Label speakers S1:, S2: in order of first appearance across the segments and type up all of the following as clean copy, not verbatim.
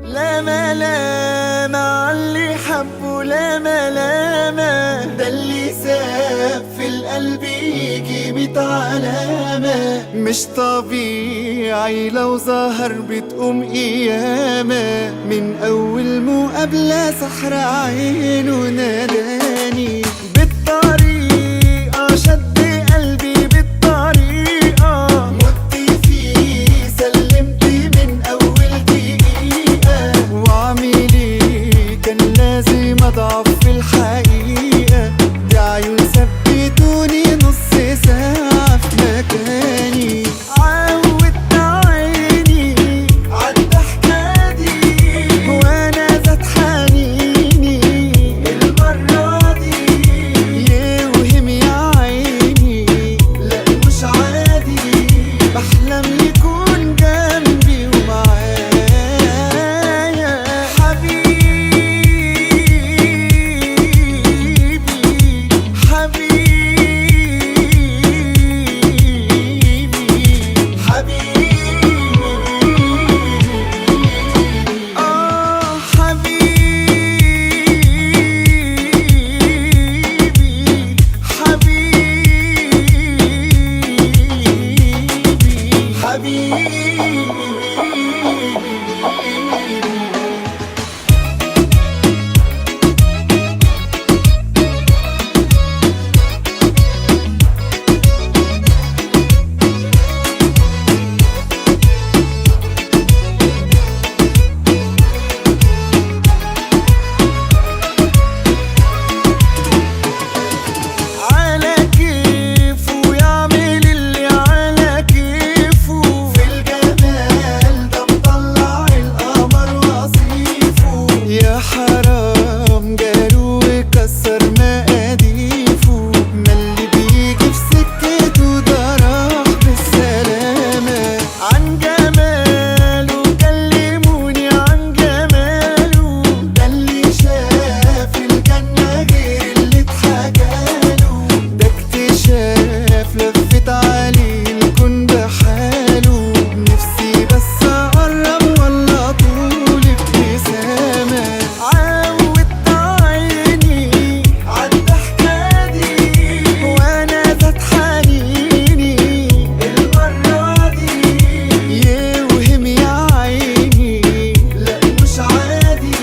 S1: لا ملامة عاللي حبه، لا ملامة ده اللي ساب في القلب يجي 100 علامة. مش طبيعي لو ظهر بتقوم قيامة، من أول مقابلة سحر عينه ناداني بالطريقة، شد قلبي بالطريقة، مت فيه سلمت من أول دقيقة. وعميلي كان لازم أضعف في الحقيقة، دي عيون ثبتوني نص ساعة في مكاني. عودت عيني عالضحكة دي وأنا زاد حنيني، المرة دي يوهم يا عيني لا مش عادي، بحلم يكون جنبي ومعايا حبيبي حبيبي حبيبي حبيبي حبيبي. على كيفه يعمل اللي على كيفه، في الجمال ده مطلع القمر وصيفه. يا حرام جاله وكسر مقاديفه، ما اللي بيجي في سكته ده راح بالسلامة. عن جماله كلموني عن جماله، ده اللي شاف الجنة غير اللي اتحكاله. ده اكتشاف لفت عليه الكون بحاله، نفسي بس اقرب ولا طول ابتسامة. عودت عيني عالضحكة دي وانا زاد حنيني، المرة دي يوهم يا عيني لا مش عادي،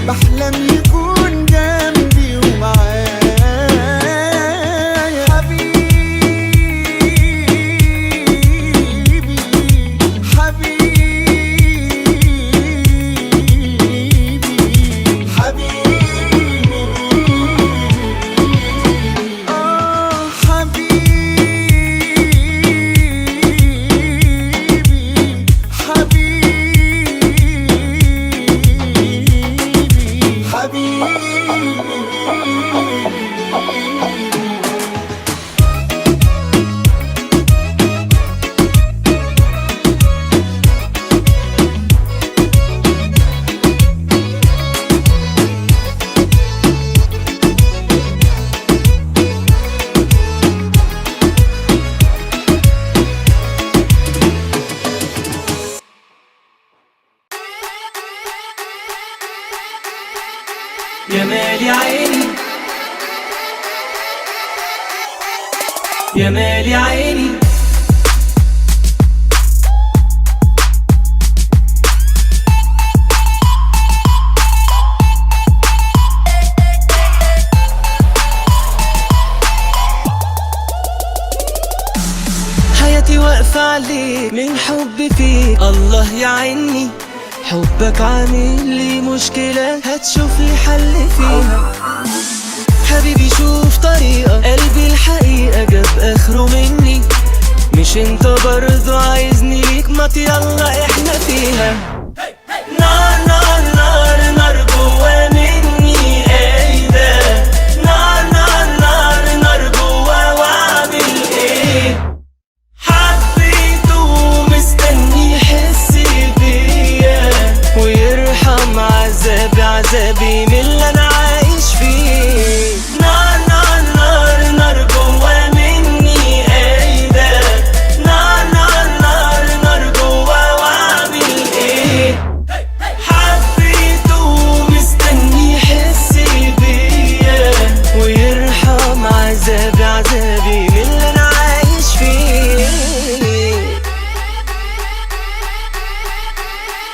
S1: بحلم يكون جنبي ومعايا حبيبي حبيبي
S2: يا مال يا عيني يا مال يا عيني. حياتي واقفة عليك من حب فيك، الله يعيني. حبك عامل لي مشكلة هتشوف لي حل فيها. حبيبي شوف طريقة، قلبي الحقيقة جاب اخره مني. مش انت برضو عايزني ليك؟ ما يلا احنا فيها. نار نار نار نار جوا مني قايدة، نار نار نار نار جوا واعمل ايه؟ حبيته مستني يحس بيا ويرحم عذابي، عذابي من اللي انا عايش فيه. نار نار نار نار جوا مني قايدة، نار نار نار نار جوا واعمل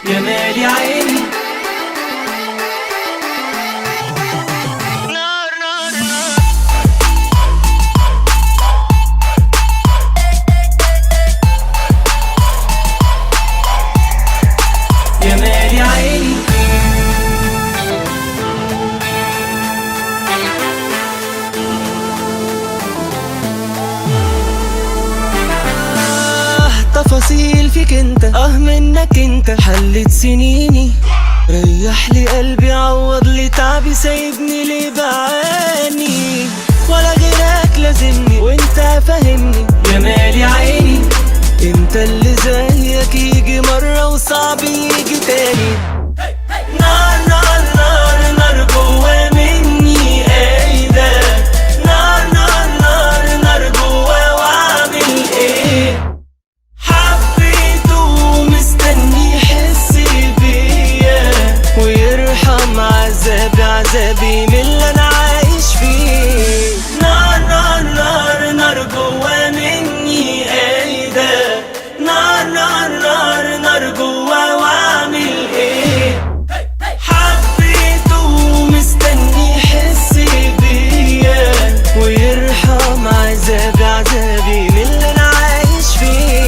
S2: يا مالي عيني. نار نار نار يا مالي عيني. تفاصيل فيك انت، منك انت حلت سنيني. ريح لي قلبي، عوض لي تعبي، سايبني ليه بعاني؟ ولا غيرك لازمني وانت فاهمني. يا مالي عيني، انت اللي زيك يجي مرة وصعب يجي تاني. نار نار نار نار جوا مني، ايه ده؟ نار نار نار نار جوا، واعمل ايه؟ حبيته مستني يحس بيا ويرحم عذابي، عذابي من اللي انا عايش فيه. نار نار نار نار جوا مني، ايه ده؟ نار نار نار نار جوا، واعمل ايه؟ حبيته مستني يحس بيا ويرحم عذابي، عذابي من اللي انا عايش فيه.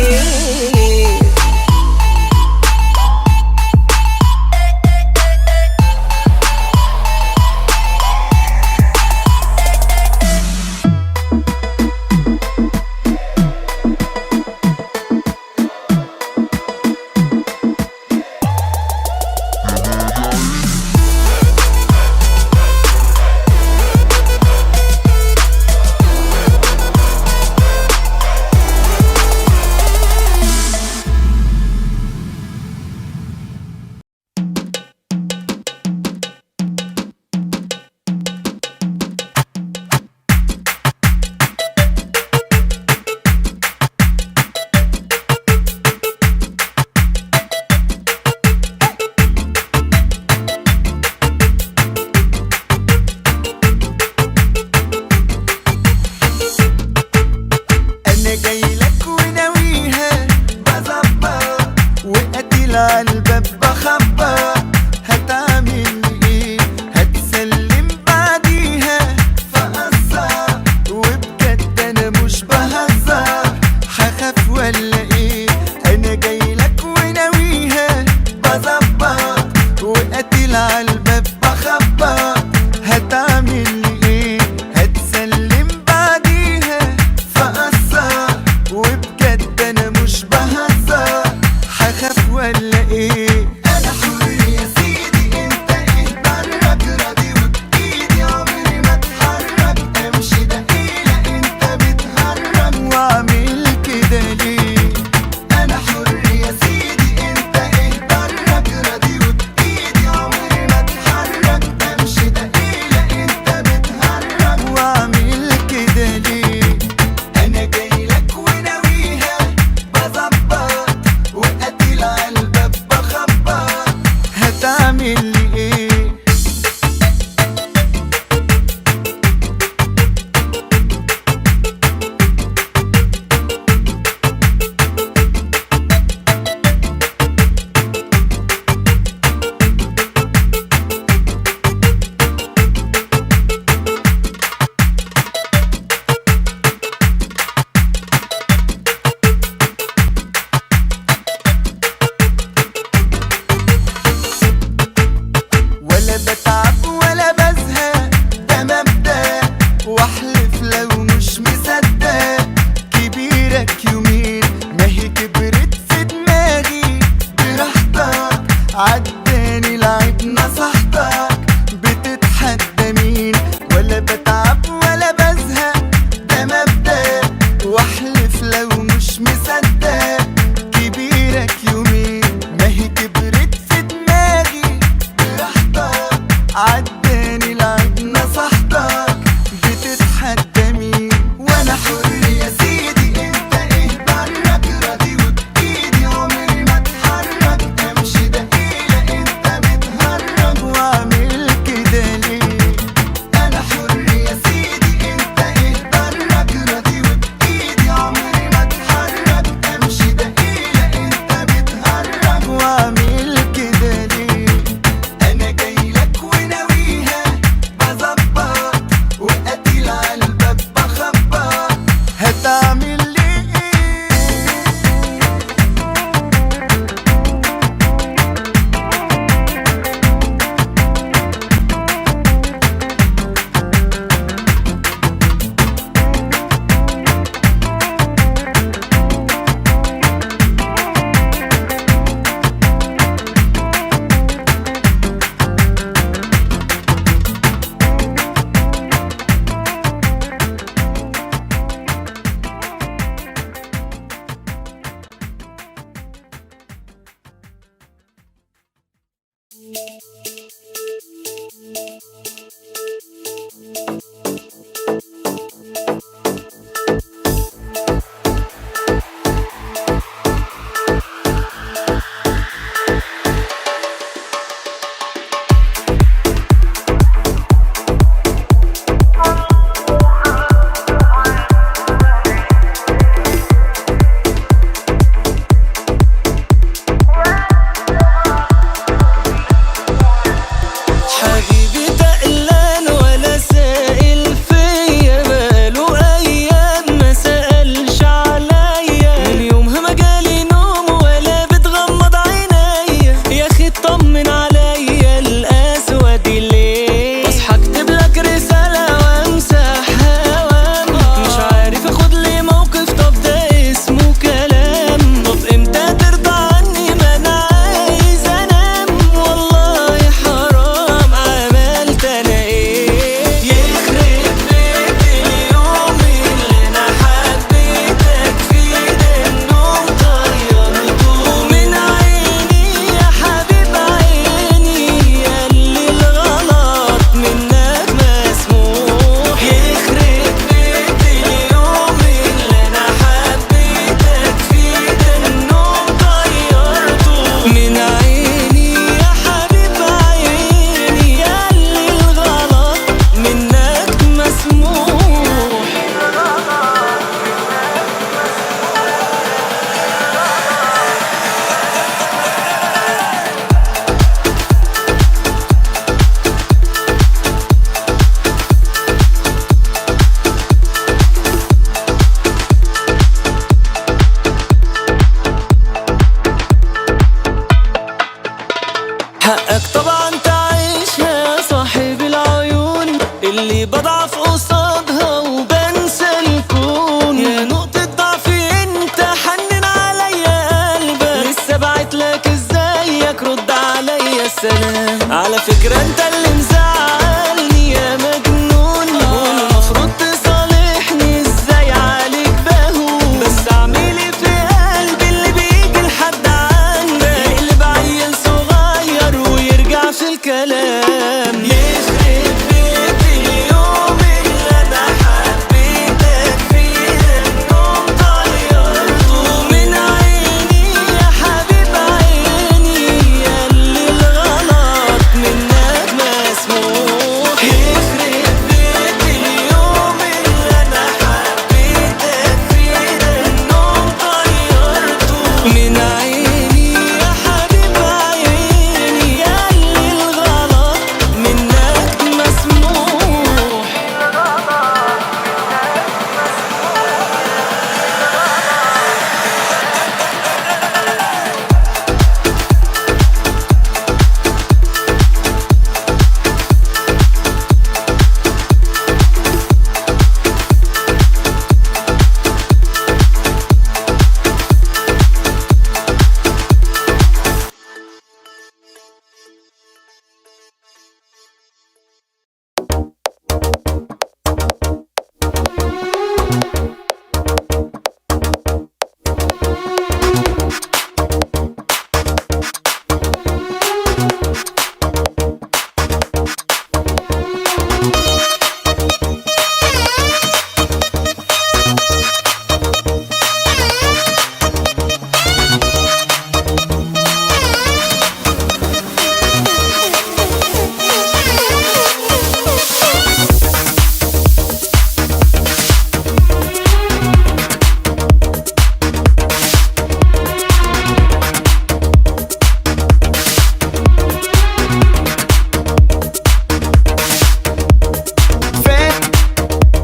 S2: حقك طبعا تعيش يا صاحب العيون اللي بضعف قصادها وبنسى الكون. يا نقطة ضعفي انت حنن عليا قلبك، لسه بعتلك ازيك رد عليا السلام. على فكرة انت اللي مزعلني يا مجنون، والمفروض تصالحني ازاي عليك بهون. بس اعملي في قلبي اللي بيجي لحد عندك يقلب عيل صغير ويرجع في الكلام. يخرب بيت اليوم اللي انا حبيتك فيه، النوم طيرته من عيني يا حبيب عيني، ياللي الغلط منك مسموح. يخرب بيت اليوم اللي انا حبيتك فيه، النوم طيرته من عيني يا حبيب عيني، ياللي الغلط منك مسموح.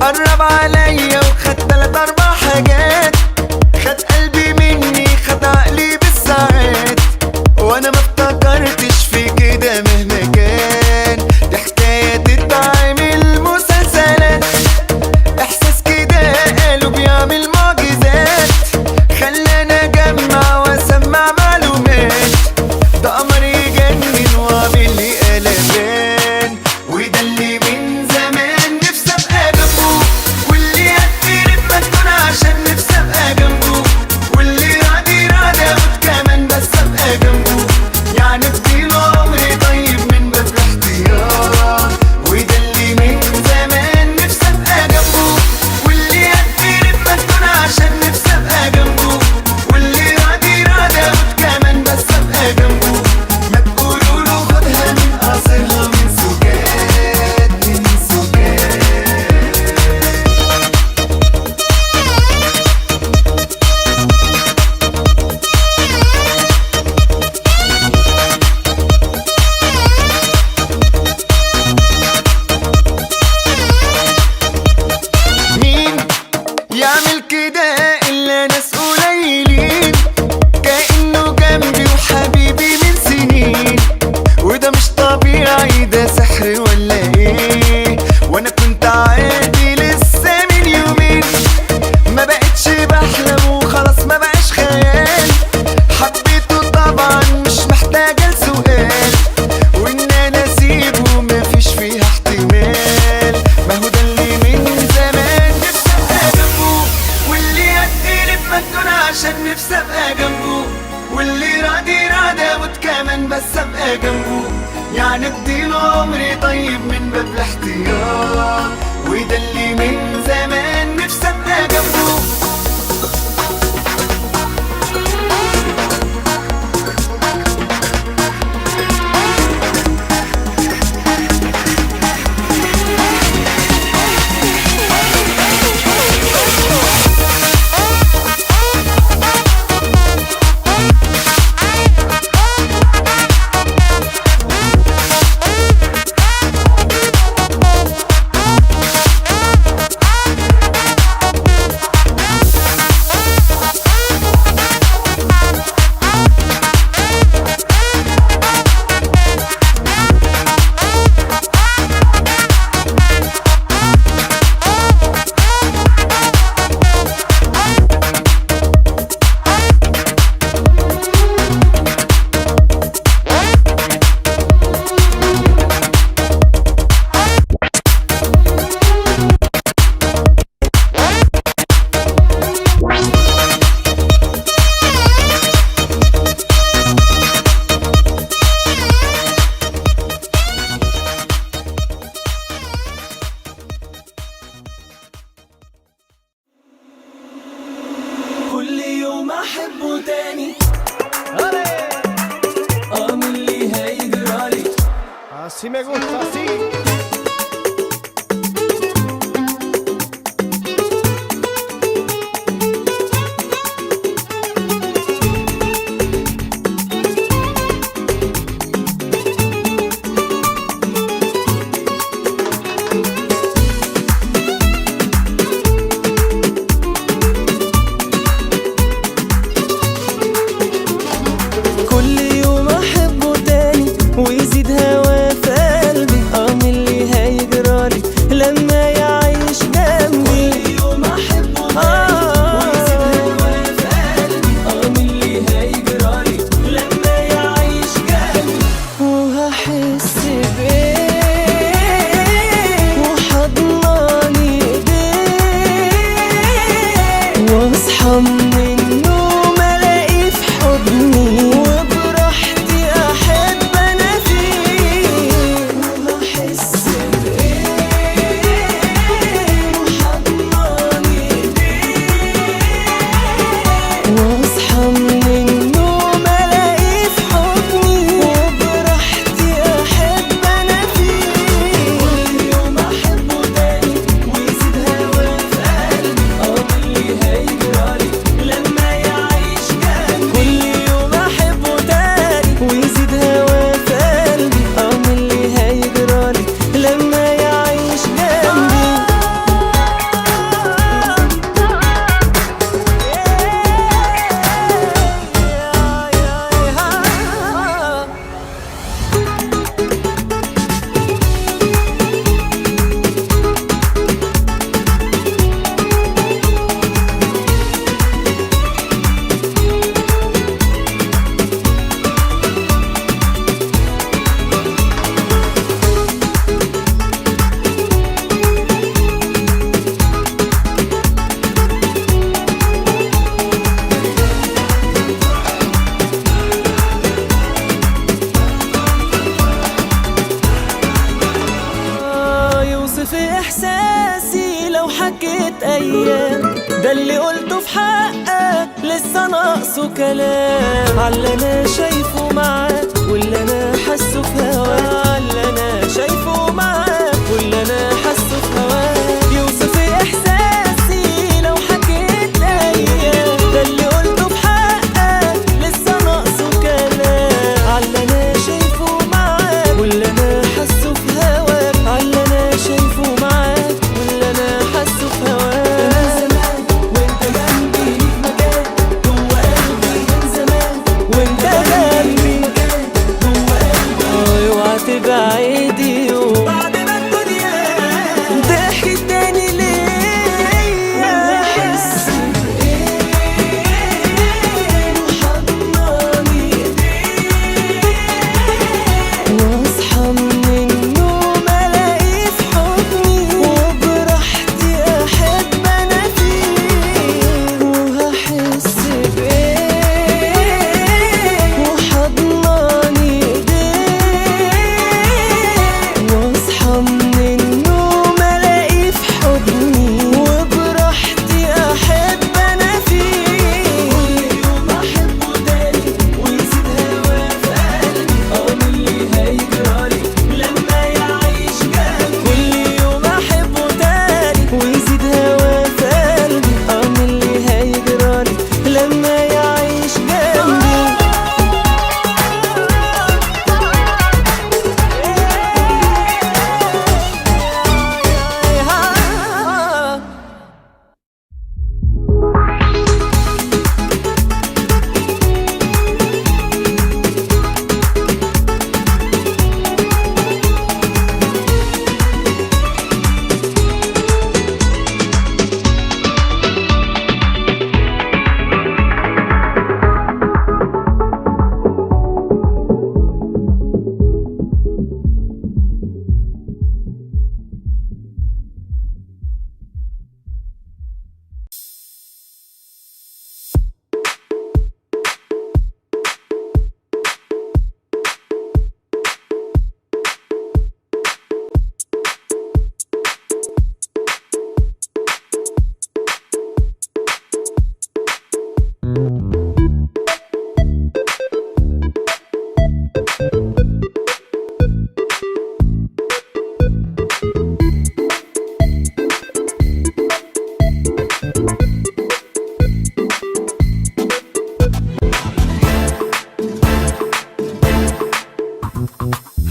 S1: قرب عليا وخد 3-4 حاجات، خد قلبي مني خد عقلي بالساعات، وانا ما افتكرتش في كده مهما كان. دي حكاية تتعمل مسلسلات، احساس كده قالوا بيعمل معجزات، خلاني اجمع واسمع معلومات. ده قمر يجنن وعامل لي قلبان، وده اللي من زمان نفسي ابقى جنبه، واللي يقدر مجنون عشان نفسي ابقى جنبه، واللي راضي راضي اقول كمان بس ابقى جنبه. يعني اديله عمري بس ابقى جنبه، يعني اديله عمري طيب من باب الاحتياط، وده اللي من زمان نفسي ابقى جنبه.
S2: كل يوم احبه تاني، من اللي هيجرالي.
S3: Así me gusta, así.
S2: كل يوم احبه تاني ويزيد هوا في قلبي، من اللي هيجرالي لما يعيش جنبي. كل يوم احبه تاني ويزيد هوا في قلبي، من اللي هيجرالي لما يعيش جنبي. وهحس بايه وحضناني ايديه، واصحى من النوم الاقيه في حضني، وبراحتي احب انا فيه. وهحس بايه وحضناني ايديه، واصحى من النوم الاقيه في حضني، وبراحتي احب انا فيه. كل يوم احبه تاني ويزيد هوا في قلبي، من اللي هيجرالي لما يعيش جنبي. كل يوم احبه تاني ويزيد هوا في قلبي، من اللي هيجرالي لما يعيش جنبي. يوصف احساسي لو حكيت ايام، ده اللي قلته في حقك لسه ناقصه كلام. عاللي انا شايفه معاك واللي انا حاسه في هواك، عاللي انا شايفه معاك واللي انا حاسه في هواك. يوصف احساسي لو حكيت ايام، ده اللي قلته في حقك لسه ناقصه كلام. عاللي انا شايفه معاك واللي انا حاسه في هواك، عاللي انا شايفه معاك واللي انا حاسه في هواك. من زمان وانت جنبي ليك مكان جوه قلبي، من زمان وانت جنبي جوه قلبي. اوعى تبعد يوم بعد ما الدنيا ضحكت تاني ليا. احس بايه وحضناني ايديه، واصحى من النوم الاقيه في حضني، وبراحتي احب انا فيه. وهحس بايه وحضناني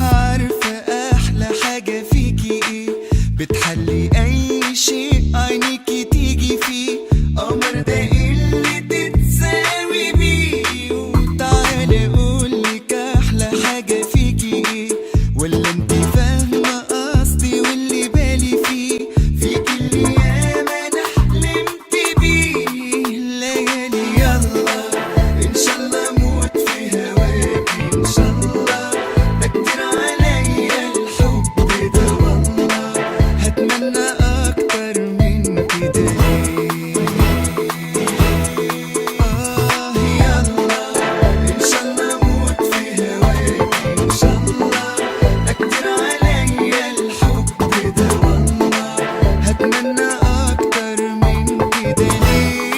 S1: عارفة أحلى حاجة فيكي إيه؟ بتحلي أي شيء عينيكي تيجي فيه. قمر ده اللي تتساوي بيه. وتعالي أقولك أحلى حاجة فيكي إيه؟ ولا انتي فاهمة قصدي واللي بالي فيه؟ فيكي اللي ياما أنا حلمت بيه ليالي. يلا إن شاء الله أموت في هواكي إن شاء الله. ده كتير عليا الحب ده والله. هتمنى أكتر من كده يلا إن شاء الله أموت في هواكي إن شاء الله. ده كتير عليا الحب ده والله. هتمنى أكتر من كده ليه؟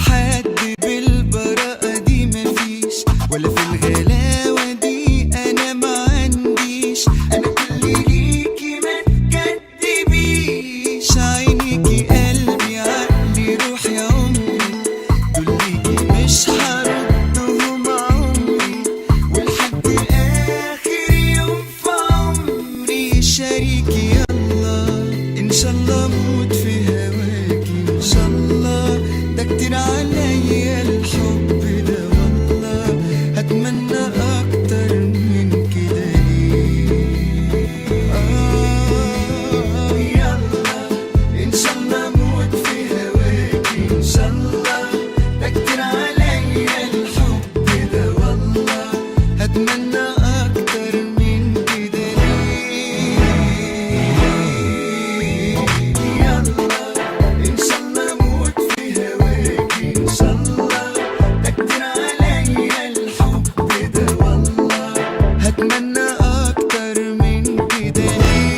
S1: حد بالبراءة دي مفيش، ولا في الغلاوة دي أنا ما عنديش. أنا كل ليكي ما تكدبيش. عينيكي قلبي عقلي روحي عمري دول ليكي مش هردهم عمري. ولحد آخر يوم في عمري شريكي. يلا إن شاء الله أموت في هواكي إن شاء الله. ده كتير عليا الحب ده والله. هتمنى أكتر من كده ليه؟ يلا إن شاء الله أموت في هواكي إن شاء الله. ده كتير عليا الحب ده والله. هتمنى أكتر من كده ليه؟ يلا إن شاء الله أموت في هواكي إن شاء الله. ده كتير عليا الحب ده والله. هتمنى أكتر من كده ليه؟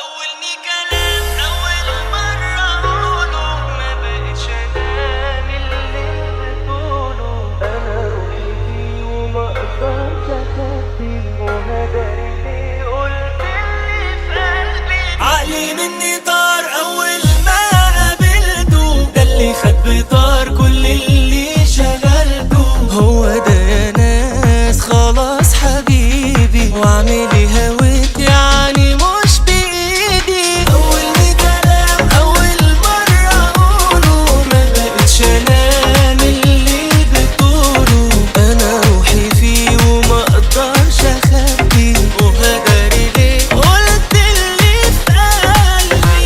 S2: أولني كلام أول مرة أقوله ما بقتش أنام اللي بتقوله. أنا روحي فيه وما أقدرش أخبيه. وهداري ليه قلت اللي في قلبي. عقلي مني طار أول ما قابلته. ده اللي خد بطار كل اللي شغلته. هو ده يا ناس خلاص حبيبي. وأعملي هويت يعني مش بإيدي. أولني كلام أول مرة أقوله ما بقتش أنام اللي بتقوله. أنا روحي فيه وما أقدرش أخبيه. وهداري ليه قلت اللي في قلبي.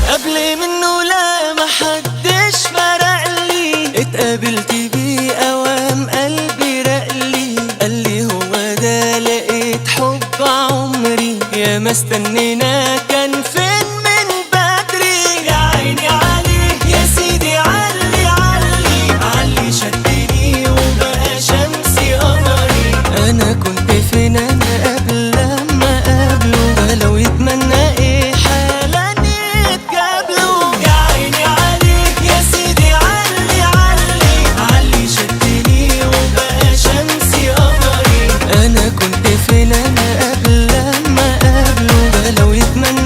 S2: قبل منه لا محدش فرقلي. اتقابلت بيه اوام قلبي رقلي. قالي هو ده لقيت حب عمري. يا ما استنينا كان فين من بدري. يا عيني عليه يا سيدي علي علي علي. شدني وبقى شمسي قمري. انا كنت فين انا قبل لما قابله. ولو يتمنى ايه حالا يتقابلوا. يا عيني عليك يا سيدي علي علي علي. شدني وبقى شمسي قمري. انا كنت فين انا قبل لما قابله. ولو يتمنى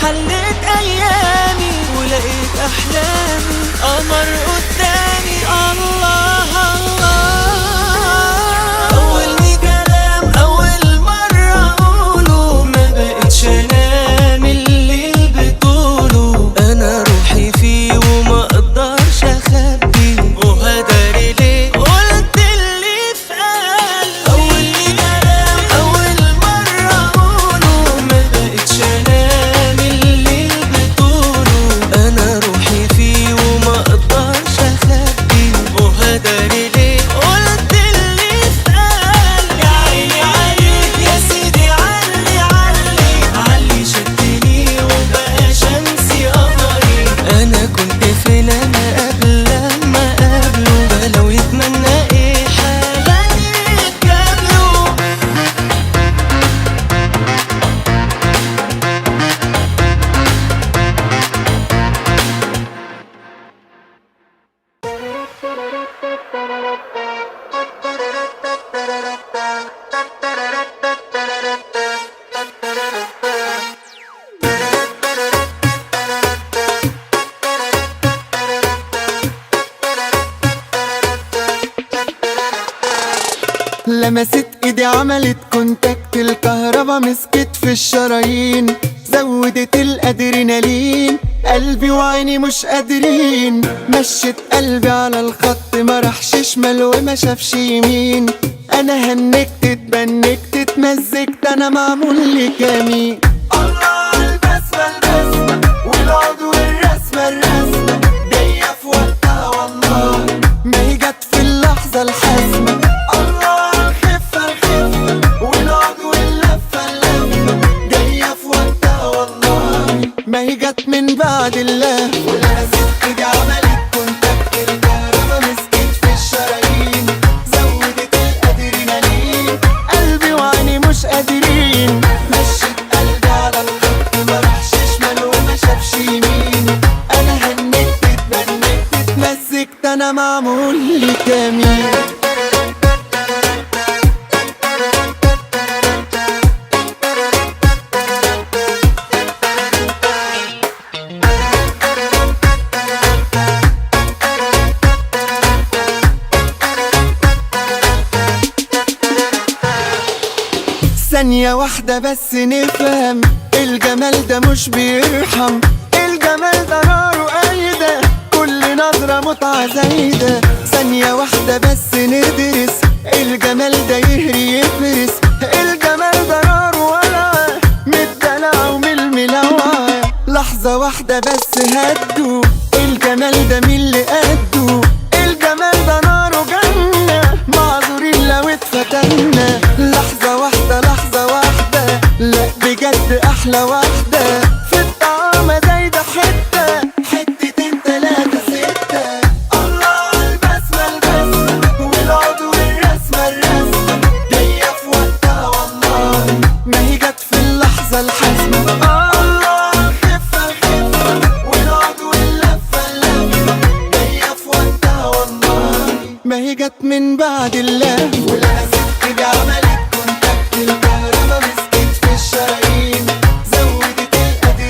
S2: حلت ايامي ولقيت احلامي قمر قدامي. الله الله، اول كلام اول مرة اقوله ما بقتش انام الليل بطوله. انا روحي فيه وما اقدرش اخبي وهداري ليه قلت اللي في قلبي. اول كلام اول مرة اقوله ما بقتش انام الليل بطوله. انا روحي فيه وما اقدرش اخبي وهداري ليه قلت اللي في قلبي. يا عيني عليك يا سيدي، علي علي علي شدني وبقى شمسي قمري. انا كنت فين انا قبل لما قابله، ده لو يتمنى ايه حالا يتقابلوا.
S1: لمست ايدي عملت كونتاكت، الكهربا مسكت في الشرايين، زودت الادرينالين، قلبي وعيني مش قادرين. مشيت قلبي على الخط ما راحش شمال وما شافش يمين. انا هنكت اتبنكت اتمزجت انا معمول لي كمين. الله البسمة البسمة والعود والرسمة الرسمة جاية في وقتها والله، ما هي جت في اللحظة الحاسمة. الله الخفة الخفة والعود واللفة اللفة جاية في وقتها والله، ما هي جت من بعد الله. ولمست ايدي عملت كونتاكت، الكهربا مسكت في الشرايين، زودت الادرينالين، قلبي وعيني مش قادرين. مشيت قلبي على الخط ما راحش شمال وما شافش يمين. انا هنكت اتبنكت اتمزجت انا معمول لي كمين. ثانية واحدة بس نفهم، الجمال ده مش بيرحم، الجمال ده ناره قايدة، كل نظرة متعة زايدة. ثانية واحدة بس ندرس، الجمال ده يهري يفرس، الجمال ده نار ولعة من الدلع ومن الملوعة. لحظة واحدة بس هدوا، الجمال ده مين اللي قده، الجمال ده ناره جنة، معذورين لو اتفتنا. لحظة واحدة لحظة واحدة، لا بجد أحلى واحدة، في الطعامة زايدة حتة حتتين تلاتة ستة. الله البسمة البسمة والعود والرسمة الرسمة جاية في وقتها والله، ما هي جت في اللحظة الحاسمة. الله الخفة الخفة والعود واللفة اللفة جاية في وقتها والله، ما هي جت من بعد الله. ولمست ايدي عملت كونتاكت، الكهربا مسكت في الشرايين، زودت الادرينالين،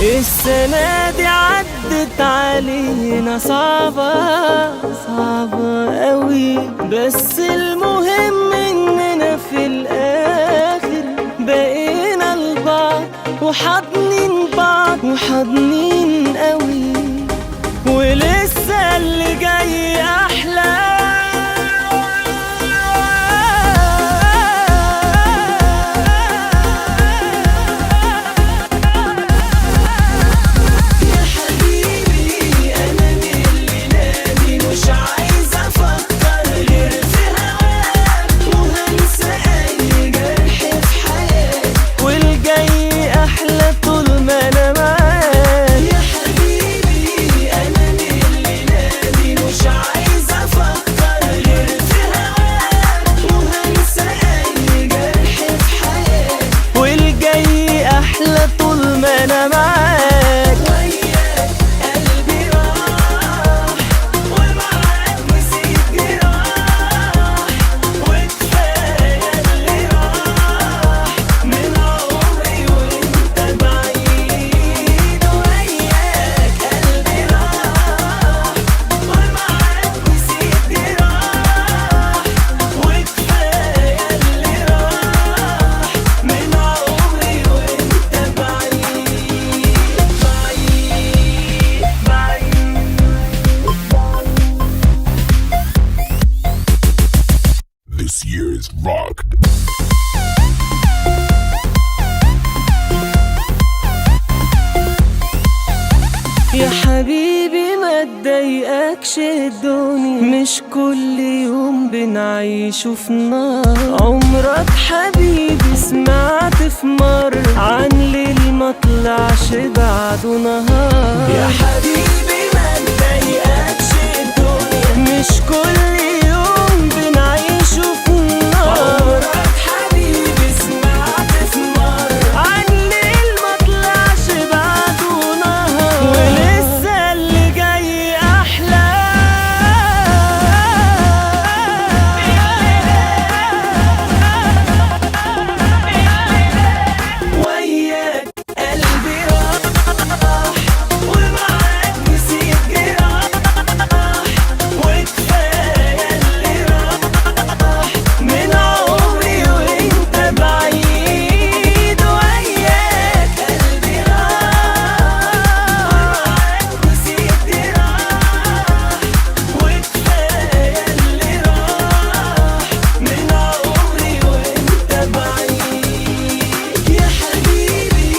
S2: السنة دي عدت علينا صعبة صعبة قوي، بس المهم اننا في الاخر بقينا لبعض وحاضنين بعض وحاضنين قوي، ولسه اللي جاي احلى.
S4: This year is rocked.
S2: يا حبيبي ما تضايقكش الدنيا، مش كل يوم بنعيشه في نار. عمرك حبيبي سمعت في مرة عن ليل ما طلعش بعده نهار؟ يا حبيبي ما تضايقكش الدنيا، مش كل يوم بنعيشه في نار. عمرك حبيبي سمعت في مرة عن ليل ما طلعش بعده نهار، ولسه اللي جاي أحلى. وياك قلبي راح ومعاك نسيت جراح، وكفاية اللي راح من عمري وانت بعيد. وياك قلبي راح ومعاك نسيت جراح، وكفاية اللي راح من عمري وانت بعيد. يا حبيبي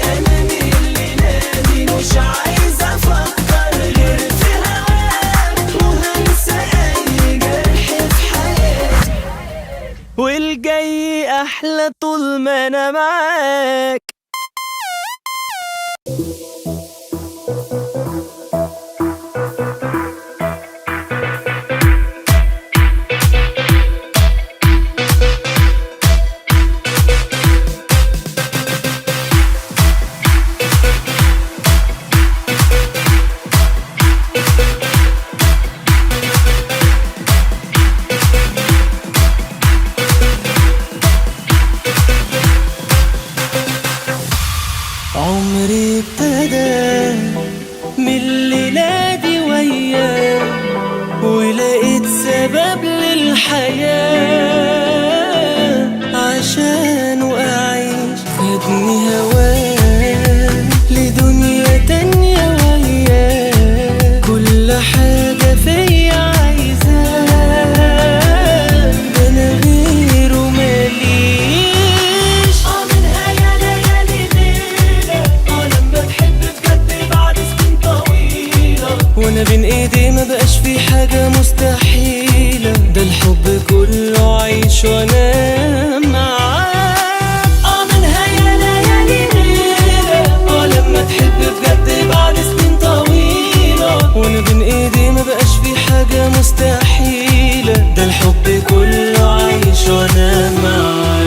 S2: انا من الليلة دي مش عايز افكر غير في هواك، وهنسى اي جرح في حياتي، والجاي احلى طول ما انا معاك. عمري ابتدى من الليلة دي وياك، ولقيت سبب للحياة عشان أعيش. خدني هواك لدنيا تانية وياك، كل حاجة فيا عايزاك، ده أنا غيره ماليش. منها يا ليالي ليلة لما تحب بجد بعد سنين طويلة، وانا بين ايدي ما بقاش في حاجة مستحيلة، ده الحب كله عيش وانا معاك. منها يا ليالي ليلة لما تحب بجد بعد سنين طويلة، وانا بين ايدي ما بقاش في حاجة مستحيلة، ده الحب كله عيش وانا معاك.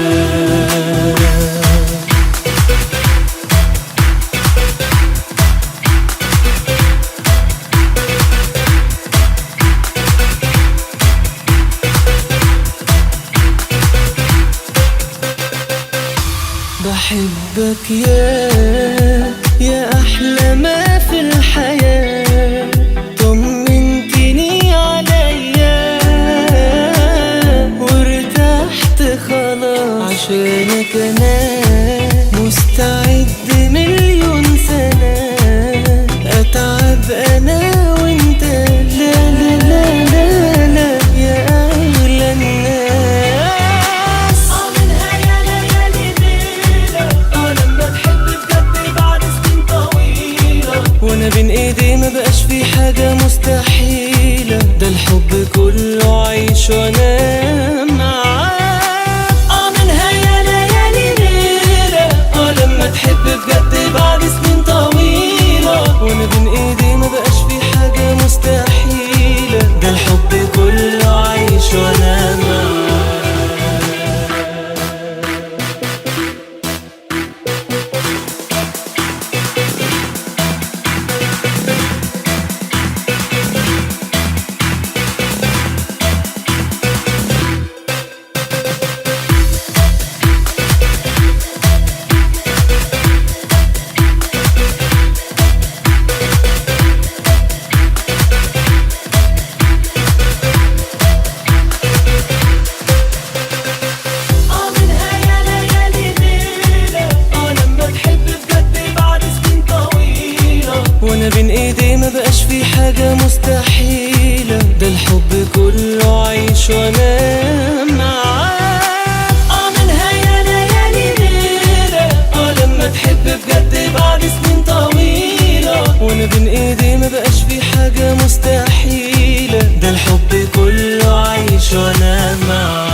S2: بحبك يا يا أحلى ما في الحياة، طمنتني عليا وارتحت خلاص عشانك أنا مستعد مليون سنة أتعب أنا وانت. لا لا لا لا لا يا أغلى الناس. منها يا ليالي ليلة لما تحب بجد بعد سنين طويلة، وانا بين ايدي ما بقاش في حاجة مستحيلة، ده الحب كله عايش وانا معاك. منها يا ليالي ليلة لما تحب بجد بعد سنين طويلة، وانا بين ايدي ما بقاش في حاجة مستحيلة، ده الحب كله عايش وانا معاك. وانا بين ايدي ما بقاش في حاجة مستحيلة، ده الحب كله عايش وانا معاك. منها يا ليالي ليلة لما تحب بجد بعد سنين طويلة، وانا بين ايدي ما بقاش في حاجة مستحيلة، ده الحب كله عايش وانا معاك.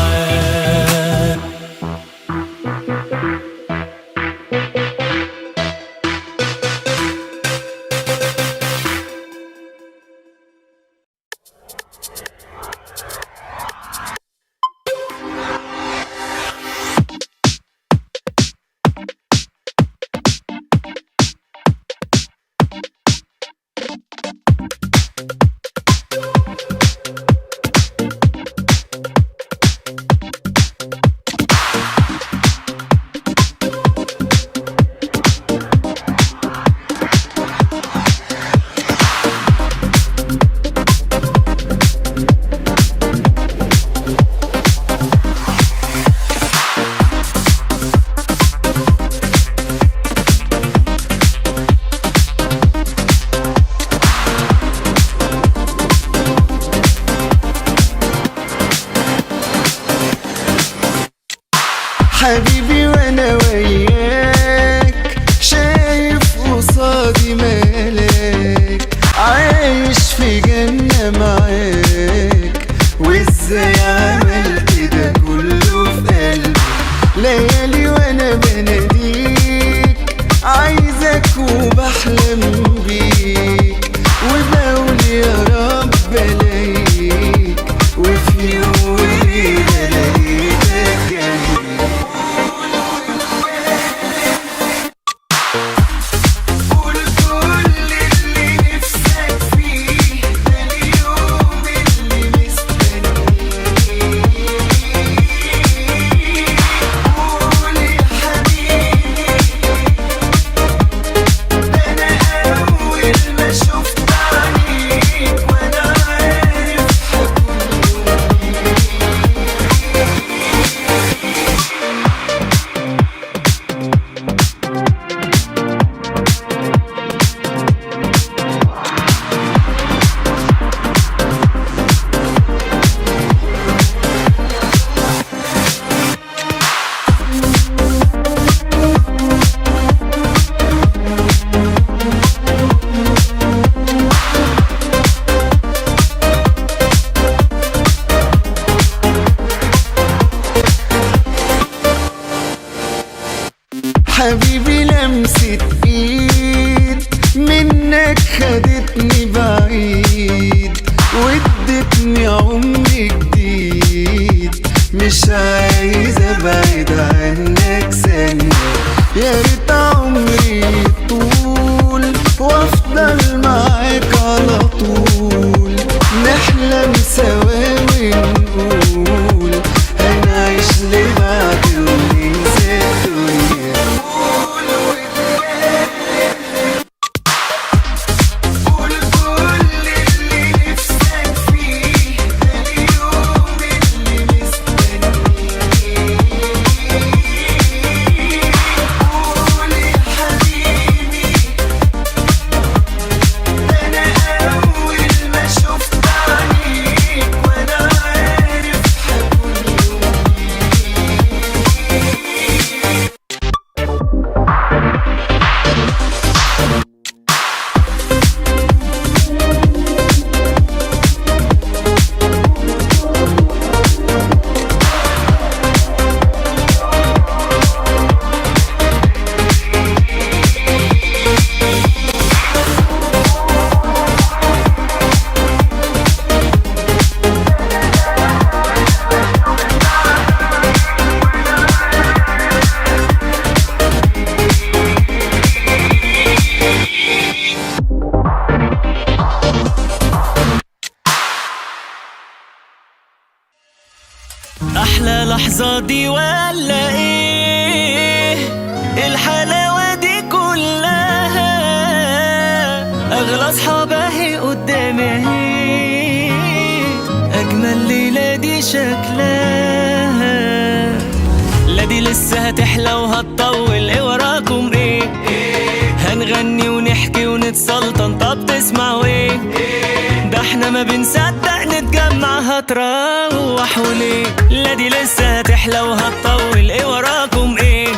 S1: حبيبي وانا وياك شايف قصادي ملاك عايش في جنة معاك، وازاي عملت ده كله في قلبي. ليالي وانا بناديك عايزك وبحلم بيك، وبقول يا رب الاقيك، وفي يوم وليلة لقيتك جنبي. قول كل اللي نفسك فيه، ده اليوم اللي مستنيه. قول يا حبيبي ده أنا أول ما شفت عينيك وأنا عارف هكون حبيبي لمسة ايد منك خدتني بعيد، وادتني عمر جديد، مش عايز ابعد عنك ثانية. يا ريت عمري طول وافضل معاك على طول، نحلم سوا ونقول هنعيش لبعض وننسى الدنيا.
S2: اللحظة دي ولا ايه؟ الحلاوة دي كلها اغلى اصحاب اهي قدامي اهي، اجمل ليلة دي شكلها. لا دي لسه هتحلى وهتطول، ايه وراكم ايه؟ هنغني ونحكي ونتسلطن، طب تسمعوا ايه؟ ده احنا ما بنصدق نتجمع، هتروح وليه؟ لا دي لسه هتحلى وهتطول، ايه وراكم ايه؟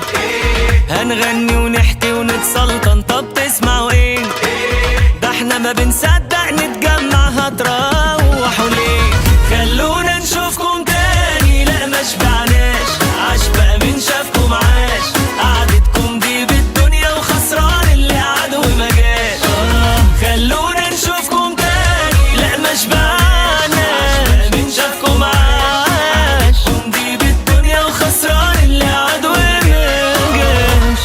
S2: هنغني ونحكي ونتسلطن، طب تسمعوا ايه؟ ده احنا ما بنصدق نتجمع، هتروح وليه؟ خلونا نشوفكم تاني، لا ما شبعناش، عاش بقى من شافكم عاش، قعدتكم دي بالدنيا وخسران اللي قعد وما جاش. خلونا نشوفكم تاني، لا ما شبعناش، من شافكم عاش، قوم دي بالدنيا وخسران اللي قعد وما جاش.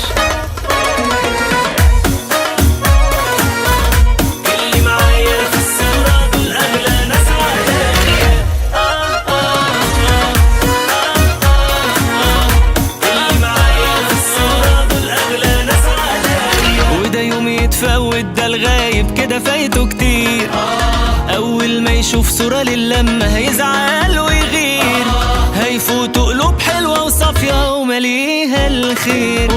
S2: اللي معايا في الصورة دول أغلى ناس عليا، اللي معايا في الصورة دول أغلى ناس عليا. وده يوم يتفوت، ده الغايب كده فايته كتير، أول ما يشوف صورة للمة هيزعل ويغير، هيفوتوا قلوب حلوة وصافية ومليها الخير.